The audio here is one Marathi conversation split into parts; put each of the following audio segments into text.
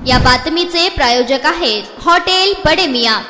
या बातमीचे प्रायोजक आहेत हॉटेल बडे मियां।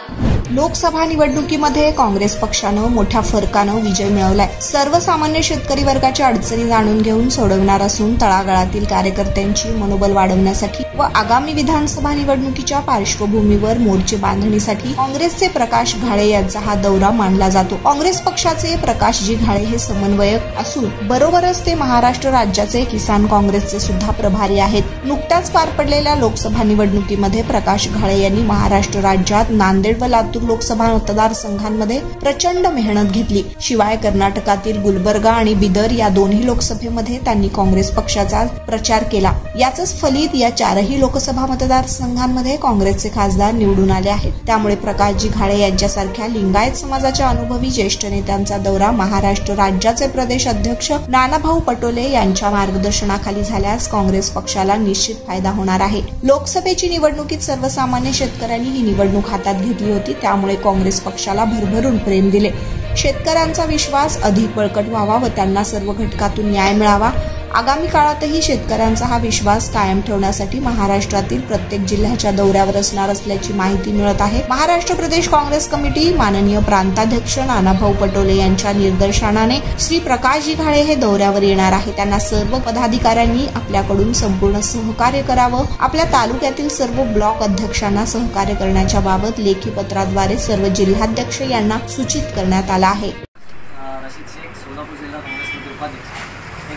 लोकसभा निवडणुकीमध्ये काँग्रेस पक्षानं मोठ्या फरकानं विजय मिळवलाय। सर्वसामान्य शेतकरी वर्गाच्या अडचणी जाणून घेऊन सोडवणार असून तळागाळातील कार्यकर्त्यांची मनोबल वाढवण्यासाठी व आगामी विधानसभा निवडणुकीच्या पार्श्वभूमीवर मोर्चे बांधणीसाठी काँग्रेसचे प्रकाश घाळे यांचा हा दौरा मानला जातो। काँग्रेस पक्षाचे प्रकाशजी घाळे हे समन्वयक असून बरोबरच ते महाराष्ट्र राज्याचे किसान काँग्रेसचे सुद्धा प्रभारी आहेत। नुकत्याच पार पडलेल्या लोकसभा निवडणुकीमध्ये प्रकाश घाळे यांनी महाराष्ट्र राज्यात नांदेड व लातूर लोकसभा मतदारसंघांमध्ये प्रचंड मेहनत घेतली। शिवाय कर्नाटकातील गुलबर्गा आणि बिदर या दोन्ही लोकसभेमध्ये त्यांनी काँग्रेस पक्षाचा प्रचार केला। याचंच फलित या चारही लोकसभा मतदारसंघांमध्ये काँग्रेसचे खासदार निवडून आले आहेत। त्यामुळे प्रकाशजी घाळे यांच्यासारख्या लिंगायत समाजाच्या अनुभवी ज्येष्ठ नेत्यांचा दौरा महाराष्ट्र राज्याचे प्रदेश अध्यक्ष नानाभाऊ पटोले यांच्या मार्गदर्शनाखाली झाल्यास काँग्रेस पक्षाला निश्चित फायदा होणार आहे। लोकसभेची निवडणुकीत सर्वसामान्य शेतकऱ्यांनी ही निवडणूक हातात घेतली होती, त्यामुळे काँग्रेस पक्षाला भरभरून प्रेम दिले। शेतकऱ्यांचा विश्वास अधिक बळकट व्हावा व त्यांना सर्व घटकातून न्याय मिळावा। आगामी काळातही शेतकऱ्यांचा हा विश्वास कायम ठेवण्यासाठी महाराष्ट्रातील प्रत्येक जिल्ह्याच्या दौऱ्यावर असणार असल्याची माहिती मिळत आहे। महाराष्ट्र प्रदेश काँग्रेस कमिटी माननीय प्रांताध्यक्ष नानाभाऊ पटोले यांच्या निर्देशनाने श्री प्रकाशजी घाळे हे दौऱ्यावर येणार आहे। त्यांना सर्व पदाधिकाऱ्यांनी आपल्याकडून संपूर्ण सहकार्य करावं। आपल्या तालुक्यातील सर्व ब्लॉक अध्यक्षांना सहकार्य करण्याच्या बाबत लेखी पत्राद्वारे सर्व जिल्हाध्यक्ष यांना सूचित करण्यात आलं आहे।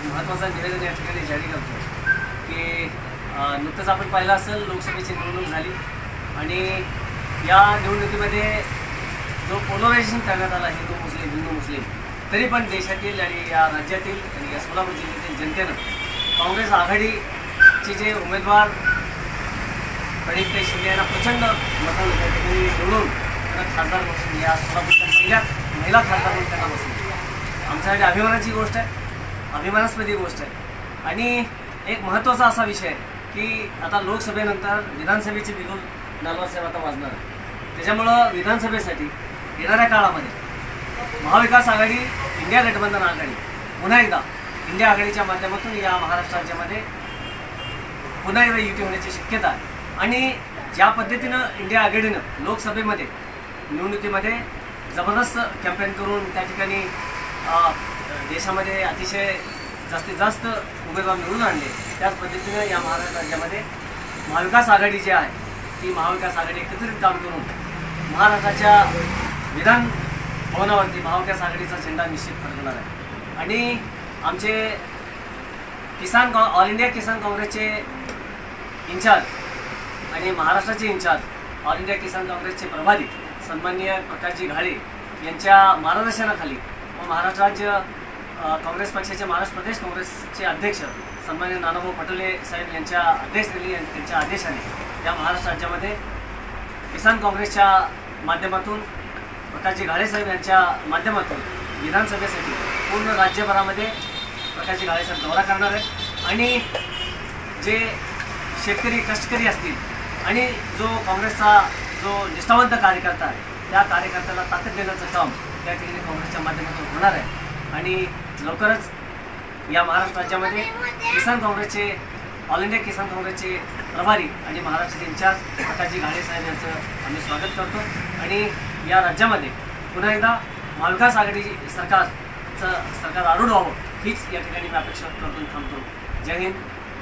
महत्त्वाचा निवेदन या ठिकाणी जारी करतो की नुकतंच आपण पाहिलं असेल लोकसभेची निवडणूक झाली आणि या निवडणुकीमध्ये जो पोलरायझेशन करण्यात आला हिंदू मुस्लिम तरी पण देशातील आणि या राज्यातील आणि या सोलापूर जिल्ह्यातील जनतेनं काँग्रेस आघाडीचे जे उमेदवार प्रणित शिंदे यांना प्रचंड मतांनी त्या ठिकाणी निवडून खासदार म्हणून या सोलापूरच्या पहिल्या महिला खासदार म्हणून त्यांना बसवलं। आमच्यासाठी अभिमानाची गोष्ट आहे, अभिमानास्पद गोष्ट आहे। आणि एक महत्त्वाचा असा विषय आहे की आता लोकसभेनंतर विधानसभेची बिगुल नालवासाहेब आता वाजणार आहे। त्याच्यामुळं विधानसभेसाठी येणाऱ्या काळामध्ये महाविकास आघाडी इंडिया गठबंधन आघाडी पुन्हा एकदा इंडिया आघाडीच्या माध्यमातून या महाराष्ट्र राज्यामध्ये पुन्हा एकदा युती होण्याची शक्यता आहे। आणि ज्या पद्धतीनं इंडिया आघाडीनं लोकसभेमध्ये निवडणुकीमध्ये जबरदस्त कॅम्पेन करून त्या ठिकाणी देशामध्ये अतिशय जास्तीत जास्त उमेदवार निवडून आणले, त्याच पद्धतीनं या महाराष्ट्र राज्यामध्ये महाविकास आघाडी जी आहे ती महाविकास आघाडी एकत्रित काम करून महाराष्ट्राच्या विधान भवनावरती महाविकास आघाडीचा झेंडा निश्चित फडकणार आहे। आणि आमचे ऑल इंडिया किसान काँग्रेसचे इन्चार्ज आणि महाराष्ट्राचे इन्चार्ज ऑल इंडिया किसान काँग्रेसचे प्रभारी सन्माननीय प्रकाशजी घाळे यांच्या मार्गदर्शनाखाली व महाराष्ट्र राज्य काँग्रेस पक्षाचे महाराष्ट्र प्रदेश काँग्रेसचे अध्यक्ष सन्माननीय नानाभाऊ पटोले साहेब यांच्या त्यांच्या आदेशाने या महाराष्ट्र राज्यामध्ये किसान काँग्रेसच्या माध्यमातून प्रकाशजी घाळे साहेब यांच्या माध्यमातून विधानसभेसाठी पूर्ण राज्यभरामध्ये प्रकाशजी घाळे साहेब दौरा करणार आहेत। आणि जे शेतकरी कष्टकरी असतील आणि जो काँग्रेसचा जो निष्ठावंत कार्यकर्ता आहे त्या कार्यकर्त्याला ताकद देण्याचं काम त्या ठिकाणी काँग्रेसच्या माध्यमातून होणार आहे। आणि लवकरच या महाराष्ट्र राज्यामध्ये किसान काँग्रेसचे ऑल इंडिया किसान काँग्रेसचे प्रभारी आणि महाराष्ट्राचे इन्चार्ज प्रकाशजी घाळे साहेब यांचं आम्ही स्वागत करतो। आणि या राज्यामध्ये पुन्हा एकदा महाविकास आघाडी सरकार आरूढ व्हावं हीच या ठिकाणी मी अपेक्षा करून थांबतो। जय हिंद,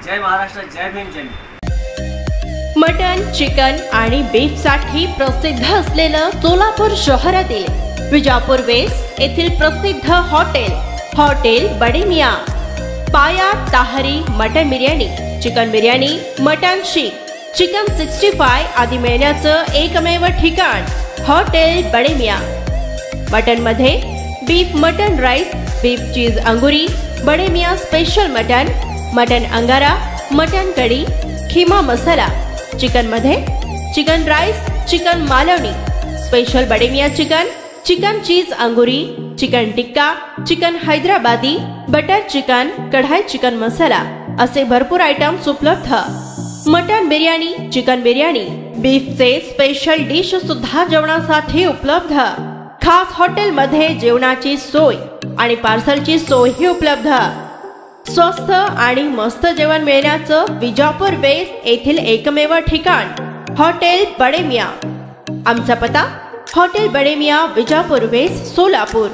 जय महाराष्ट्र, जय भीम, जय हिंद। मटन, चिकन आणि बीफ साठी प्रसिद्ध असलेलं सोलापूर शहरातील विजापूर वेस्ट येथील प्रसिद्ध hotel Bade Miyan. Paya tahari mutton biryani, chicken biryani, mutton seekh, chicken 65 आदी मिळण्याचं एकमेव ठिकाण हॉटेल बडे मियां। मटन मध्ये beef mutton rice, beef cheese angoori, Bade Miyan special mutton angara, mutton kadhi, keema masala. Chicken मध्ये chicken rice, chicken Malvani, special Bade Miyan chicken cheese angoori, chicken tikka, chicken Hyderabadi, butter chicken, kadai chicken masala असे भरपूर आयटम्स उपलब्ध। मटन बिर्याणी, चिकन बिर्याणी, बीफचे स्पेशल डिश सुद्धा जेवणासाठी उपलब्ध। खास हॉटेलमध्ये जेवणाची सोय आणि पार्सलची सोयही उपलब्ध। स्वस्त आणि मस्त जेवण मिळण्याचं विजापूर वेस्ट येथील एकमेव ठिकाण हॉटेल बडे मियाँ. आमचा पत्ता हॉटेल बडे मियाँ, विजापूर वेस्ट, सोलापूर.